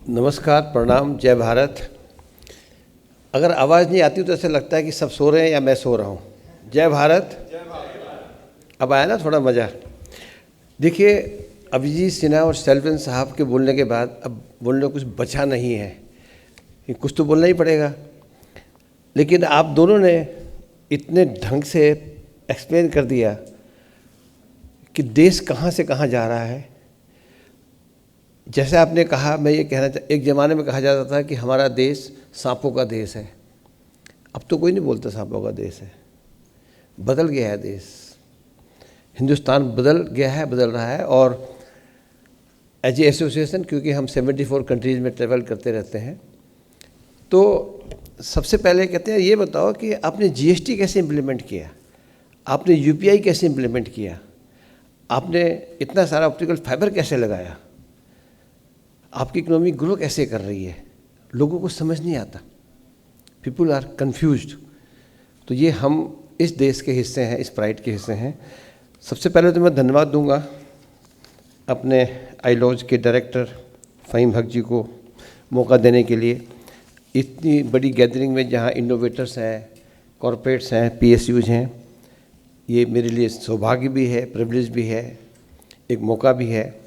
नमस्कार, प्रणाम, जय भारत। अगर आवाज़ नहीं आती तो ऐसा लगता है कि सब सो रहे हैं या मैं सो रहा हूँ। जय भारत। अब आया ना थोड़ा मज़ा। देखिए, अभिजीत सिन्हा और सेल्वन साहब के बोलने के बाद अब बोलने को कुछ बचा नहीं है, कि कुछ तो बोलना ही पड़ेगा। लेकिन आप दोनों ने इतने ढंग से एक्सप्लेन कर दिया कि देश कहाँ से कहाँ जा रहा है। जैसे आपने कहा, मैं ये कहना एक ज़माने में कहा जाता था कि हमारा देश सांपों का देश है। अब तो कोई नहीं बोलता सांपों का देश है। बदल गया है देश, हिंदुस्तान बदल गया है, बदल रहा है। और एज ए एसोसिएशन, क्योंकि हम 74 कंट्रीज़ में ट्रैवल करते रहते हैं, तो सबसे पहले कहते हैं ये बताओ कि आपने जीएसटी कैसे इम्प्लीमेंट किया, आपने यूपीआई कैसे इम्प्लीमेंट किया, आपने इतना सारा ऑप्टिकल फाइबर कैसे लगाया, आपकी इकोनॉमी ग्रो कैसे कर रही है। लोगों को समझ नहीं आता, पीपल आर कन्फ्यूज्ड। तो ये हम इस देश के हिस्से हैं, इस प्राइड के हिस्से हैं। सबसे पहले तो मैं धन्यवाद दूंगा अपने आईलॉज के डायरेक्टर फ़हीम हक जी को मौका देने के लिए। इतनी बड़ी गैदरिंग में जहाँ इनोवेटर्स हैं, कॉरपोरेट्स हैं, पीएसयूज हैं, ये मेरे लिए सौभाग्य भी है, प्रिविलेज भी है, एक मौका भी है।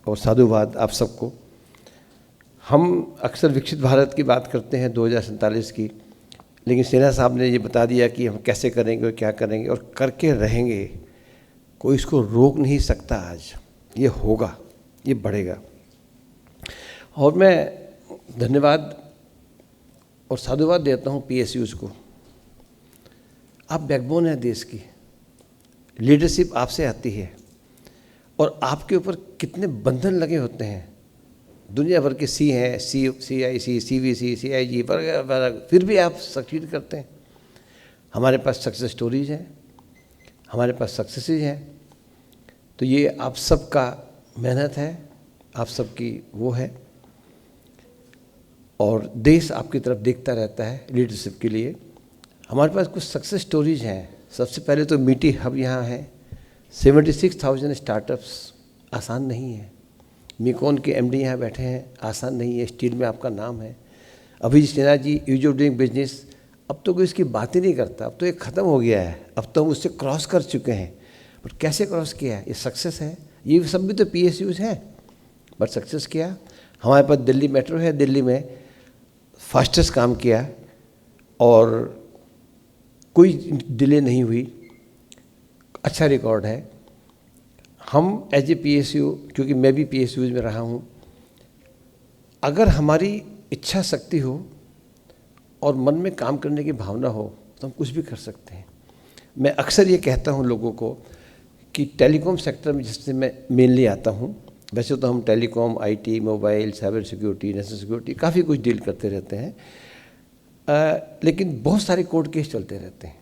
और साधुवाद आप सबको। हम अक्सर विकसित भारत की बात करते हैं 2047 की, लेकिन सिन्हा साहब ने ये बता दिया कि हम कैसे करेंगे और क्या करेंगे और करके रहेंगे। कोई इसको रोक नहीं सकता। आज ये होगा, ये बढ़ेगा। और मैं धन्यवाद और साधुवाद देता हूँ पीएसयूज़ को। आप बैकबोन है देश की, लीडरशिप आपसे आती है और आपके ऊपर कितने बंधन लगे होते हैं। दुनिया भर के सी हैं, CIC, CVC, CIG वगैरह, फिर भी आप सक्सीड करते हैं। हमारे पास सक्सेस स्टोरीज हैं, हमारे पास सक्सेसेज हैं। तो ये आप सबका मेहनत है, आप सबकी वो है। और देश आपकी तरफ देखता रहता है लीडरशिप के लिए। हमारे पास कुछ सक्सेस स्टोरीज हैं। सबसे पहले तो मीटी हब यहाँ है। 76,000 स्टार्टअप्स, आसान नहीं है। मिकॉन के एमडी यहाँ बैठे हैं, आसान नहीं है। स्टील में आपका नाम है। Abhijit Sinha ji, use of doing business, अब तो कोई इसकी बात ही नहीं करता। अब तो ये ख़त्म हो गया है, अब तो हम उससे क्रॉस कर चुके हैं। पर कैसे क्रॉस किया है, ये सक्सेस है। ये सब भी तो पीएसयूज हैं, बट सक्सेस किया। हमारे पास दिल्ली मेट्रो है, दिल्ली में फास्टेस्ट काम किया और कोई डिले नहीं हुई, अच्छा रिकॉर्ड है। हम एज ए पीएसयू, क्योंकि मैं भी पीएसयूज में रहा हूँ, अगर हमारी इच्छा शक्ति हो और मन में काम करने की भावना हो तो हम कुछ भी कर सकते हैं। मैं अक्सर ये कहता हूँ लोगों को कि टेलीकॉम सेक्टर में, जिससे मैं मेनली आता हूँ, वैसे तो हम telecom, IT, mobile, cyber security, national security, काफ़ी कुछ डील करते रहते हैं, लेकिन बहुत सारे कोर्ट केस चलते रहते हैं।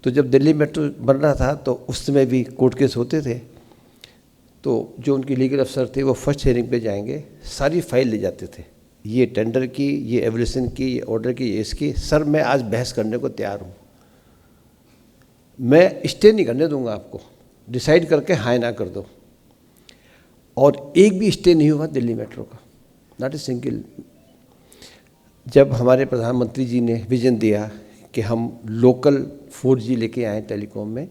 तो जब दिल्ली मेट्रो बन रहा था तो उस समय भी कोर्ट केस होते थे। तो जो उनके लीगल अफसर थे वो फर्स्ट हियरिंग पे जाएंगे, सारी फाइल ले जाते थे, ये टेंडर की, ये एवल्यूशन की, ये ऑर्डर की, ये इसकी। सर मैं आज बहस करने को तैयार हूँ, मैं स्टे नहीं करने दूंगा आपको, डिसाइड करके हाय ना कर दो। और एक भी स्टे नहीं हुआ दिल्ली मेट्रो का, नॉट ए सिंगल। जब हमारे प्रधानमंत्री जी ने विजन दिया कि हम लोकल 4G लेके आए टेलीकॉम में,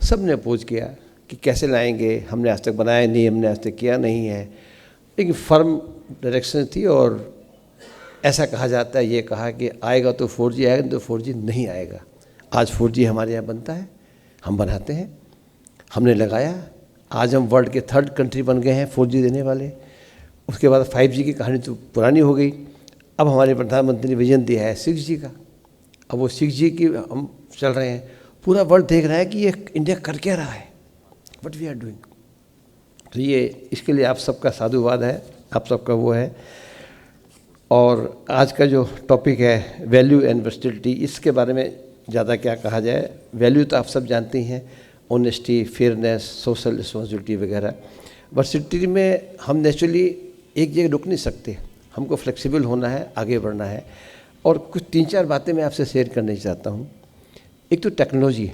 सब ने अपोज किया कि कैसे लाएंगे, हमने आज तक बनाया नहीं, हमने आज तक किया नहीं है। लेकिन फर्म डायरेक्शन थी और ऐसा कहा जाता है, ये कहा कि आएगा तो 4G आएगा, तो 4G नहीं आएगा। आज 4G हमारे यहाँ बनता है, हम बनाते हैं, हमने लगाया। आज हम वर्ल्ड के 3rd कंट्री बन गए हैं 4G देने वाले। उसके बाद 5G की कहानी तो पुरानी हो गई। अब हमारे प्रधानमंत्री ने विजन दिया है 6G का। अब वो 6G की हम चल रहे हैं। पूरा वर्ल्ड देख रहा है कि ये इंडिया कर क्या रहा है, व्हाट वी आर डूइंग। तो ये इसके लिए आप सबका साधुवाद है, आप सबका वो है। और आज का जो टॉपिक है वैल्यू एंड वर्सेटिलिटी, इसके बारे में ज़्यादा क्या कहा जाए। वैल्यू तो आप सब जानते ही हैं, ऑनेस्टी, फेयरनेस, सोशल रिस्पॉन्सिबिलिटी वगैरह। वर्सेटिलिटी में हम नेचुरली एक जगह रुक नहीं सकते, हमको फ्लेक्सिबल होना है, आगे बढ़ना है। और कुछ 3-4 बातें मैं आपसे शेयर करना चाहता हूँ। एक तो टेक्नोलॉजी।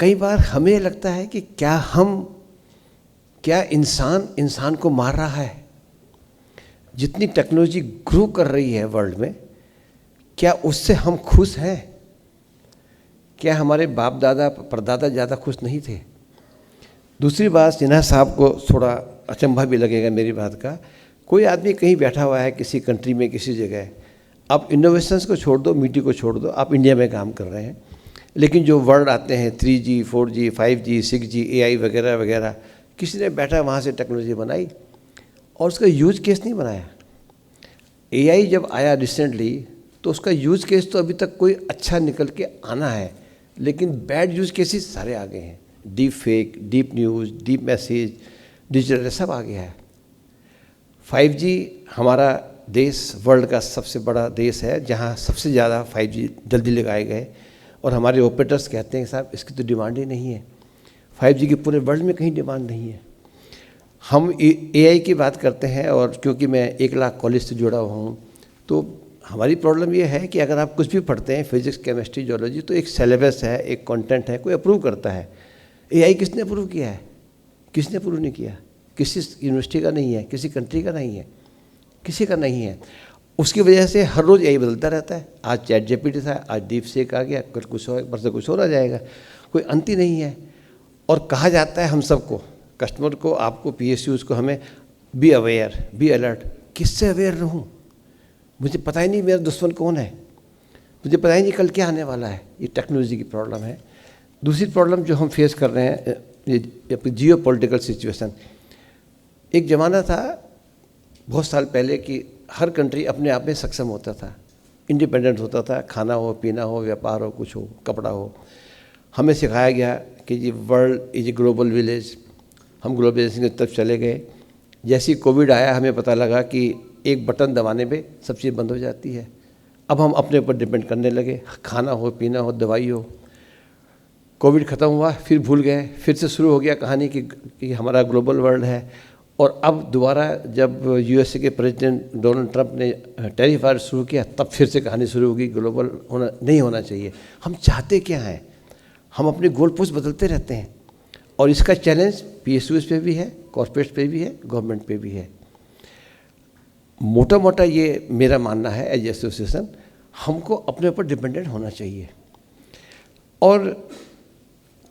कई बार हमें लगता है कि क्या इंसान को मार रहा है, जितनी टेक्नोलॉजी ग्रो कर रही है वर्ल्ड में, क्या उससे हम खुश हैं? क्या हमारे बाप दादा परदादा ज़्यादा खुश नहीं थे? दूसरी बात, सिन्हा साहब को थोड़ा अचंभा भी लगेगा मेरी बात का, कोई आदमी कहीं बैठा हुआ है किसी कंट्री में किसी जगह, आप इनोवेशंस को छोड़ दो, मीडिया को छोड़ दो, आप इंडिया में काम कर रहे हैं, लेकिन जो वर्ड आते हैं 3G 4G 5G 6G AI वगैरह वगैरह, किसी ने बैठा वहाँ से टेक्नोलॉजी बनाई और उसका यूज केस नहीं बनाया। AI जब आया रिसेंटली तो उसका यूज केस तो अभी तक कोई अच्छा निकल के आना है, लेकिन बैड यूज केसेस सारे आ गए हैं। Deep fake, deep news, deep message, digital सब आ गया है। 5G हमारा देश वर्ल्ड का सबसे बड़ा देश है जहाँ सबसे ज़्यादा 5G जल्दी लगाए गए, और हमारे ऑपरेटर्स कहते हैं साहब इसकी तो डिमांड ही नहीं है। 5G की पूरे वर्ल्ड में कहीं डिमांड नहीं है। हम AI की बात करते हैं, और क्योंकि मैं 1 लाख कॉलेज से जुड़ा हुआ हूँ, तो हमारी प्रॉब्लम ये है कि अगर आप कुछ भी पढ़ते हैं फिजिक्स केमिस्ट्री जियोलॉजी, तो एक सिलेबस है, एक कंटेंट है, कोई अप्रूव करता है। AI किसने अप्रूव किया है? किसने अप्रूव नहीं किया? किसी यूनिवर्सिटी का नहीं है, किसी कंट्री का नहीं है, किसी का नहीं है। उसकी वजह से हर रोज़ AI बदलता रहता है। आज ChatGPT था, आज डीप फेक आ गया, कल कुछ और, परसों कुछ और आ जाएगा, कोई अंत ही नहीं है। और कहा जाता है हम सबको, कस्टमर को, आपको, PSUs को, हमें बी अवेयर, बी अलर्ट। किससे अवेयर रहूँ? मुझे पता ही नहीं मेरा दुश्मन कौन है, मुझे पता ही नहीं कल क्या आने वाला है। ये टेक्नोलॉजी की प्रॉब्लम है। दूसरी प्रॉब्लम जो हम फेस कर रहे हैं, ये जियो पॉलिटिकल सिचुएशन। एक ज़माना था बहुत साल पहले कि हर कंट्री अपने आप में सक्षम होता था, इंडिपेंडेंट होता था, खाना हो, पीना हो, व्यापार हो, कुछ हो, कपड़ा हो। हमें सिखाया गया कि ये world is a global village. हम ग्लोबलाइजेशन की तरफ चले गए। जैसे ही कोविड आया हमें पता लगा कि एक बटन दबाने पे सब चीज़ बंद हो जाती है। अब हम अपने ऊपर डिपेंड करने लगे, खाना हो, पीना हो, दवाई हो। कोविड ख़त्म हुआ, फिर भूल गए, फिर से शुरू हो गया कहानी कि हमारा ग्लोबल वर्ल्ड है। और अब दोबारा जब USA के प्रेसिडेंट डोनाल्ड ट्रंप ने टैरिफ वार शुरू किया, तब फिर से कहानी शुरू होगी, ग्लोबल होना नहीं होना चाहिए। हम चाहते क्या हैं? हम अपने गोल पोस्ट बदलते रहते हैं, और इसका चैलेंज PSUs पे भी है, कॉर्पोरेट्स पे भी है, गवर्नमेंट पे भी है। मोटा मोटा ये मेरा मानना है एज एसोसिएशन, हमको अपने ऊपर डिपेंडेंट होना चाहिए। और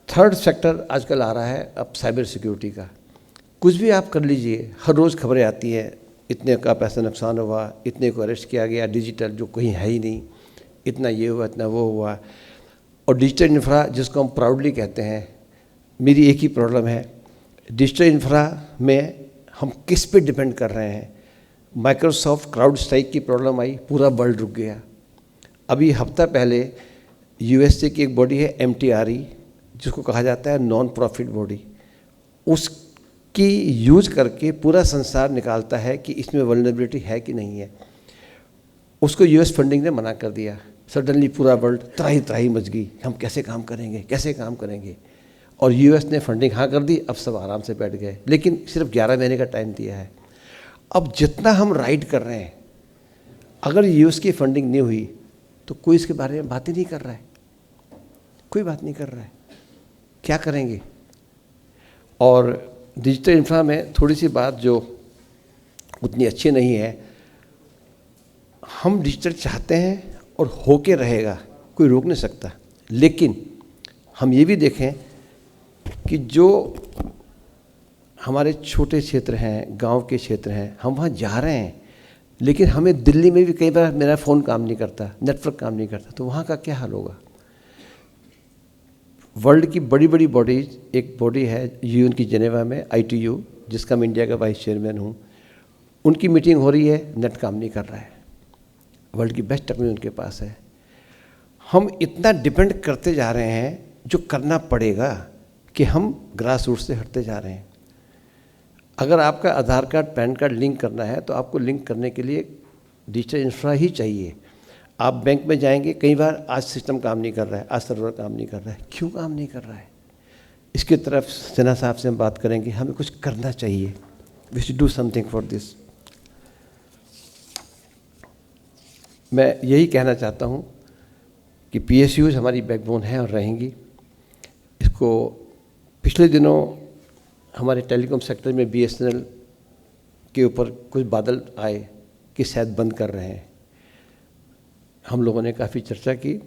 थर्ड सेक्टर आजकल आ रहा है अब साइबर सिक्योरिटी का। कुछ भी आप कर लीजिए, हर रोज़ खबरें आती हैं, इतने का पैसा नुकसान हुआ, इतने को अरेस्ट किया गया, डिजिटल जो कहीं है ही नहीं, इतना ये हुआ, इतना वो हुआ। और डिजिटल इंफ्रा जिसको हम प्राउडली कहते हैं, मेरी एक ही प्रॉब्लम है, डिजिटल इंफ्रा में हम किस पे डिपेंड कर रहे हैं। माइक्रोसॉफ्ट क्राउड स्ट्राइक की प्रॉब्लम आई, पूरा वर्ल्ड रुक गया। अभी हफ्ता पहले USA की एक बॉडी है MTRE, जिसको कहा जाता है नॉन प्रॉफिट बॉडी, उसकी यूज करके पूरा संसार निकालता है कि इसमें वल्नरेबिलिटी है कि नहीं है। उसको US फंडिंग ने मना कर दिया। सडनली पूरा वर्ल्ड त्राही त्राही मच गई, हम कैसे काम करेंगे, कैसे काम करेंगे। और US ने फंडिंग हाँ कर दी, अब सब आराम से बैठ गए, लेकिन सिर्फ 11 महीने का टाइम दिया है। अब जितना हम राइड कर रहे हैं, अगर US की फंडिंग नहीं हुई तो कोई इसके बारे में बात ही नहीं कर रहा है, कोई बात नहीं कर रहा है। क्या करेंगे? और डिजिटल इंफ्रा में थोड़ी सी बात जो उतनी अच्छी नहीं है, हम डिजिटल चाहते हैं और होके रहेगा, कोई रोक नहीं सकता। लेकिन हम ये भी देखें कि जो हमारे छोटे क्षेत्र हैं, गांव के क्षेत्र हैं, हम वहाँ जा रहे हैं, लेकिन हमें दिल्ली में भी कई बार मेरा फ़ोन काम नहीं करता, नेटवर्क काम नहीं करता, तो वहाँ का क्या हाल होगा? वर्ल्ड की बड़ी बड़ी बॉडीज, एक बॉडी है UN की जेनेवा में, ITU, जिसका मैं इंडिया का वाइस चेयरमैन हूँ, उनकी मीटिंग हो रही है, नेट काम नहीं कर रहा है। वर्ल्ड की बेस्ट टेक्नोलॉजी उनके पास है। हम इतना डिपेंड करते जा रहे हैं, जो करना पड़ेगा कि हम ग्रास रूट से हटते जा रहे हैं। अगर आपका आधार कार्ड, पैन कार्ड लिंक करना है, तो आपको लिंक करने के लिए डिजिटल इंफ्रा ही चाहिए। आप बैंक में जाएंगे, कई बार आज सिस्टम काम नहीं कर रहा है, आज सर्वर काम नहीं कर रहा है। क्यों काम नहीं कर रहा है? इसकी तरफ सिन्हा साहब से हम बात करेंगे, हमें कुछ करना चाहिए। We should do something for this. मैं यही कहना चाहता हूँ कि PSUs हमारी बैकबोन है और रहेंगी। इसको पिछले दिनों हमारे टेलीकॉम सेक्टर में BSNL के ऊपर कुछ बादल आए, कि शायद बंद कर रहे हैं। हम लोगों ने काफ़ी चर्चा की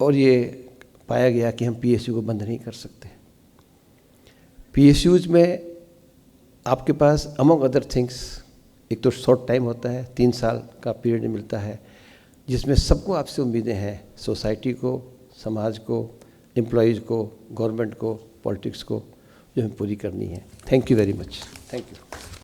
और ये पाया गया कि हम पीएसयू को बंद नहीं कर सकते। पीएसयूज में आपके पास अमंग अदर थिंग्स एक तो शॉर्ट टाइम होता है, 3 साल का पीरियड मिलता है, जिसमें सबको आपसे उम्मीदें हैं, सोसाइटी को, समाज को, एम्प्लॉयज़ को, गवर्नमेंट को, पॉलिटिक्स को, जो हमें पूरी करनी है। Thank you very much. Thank you.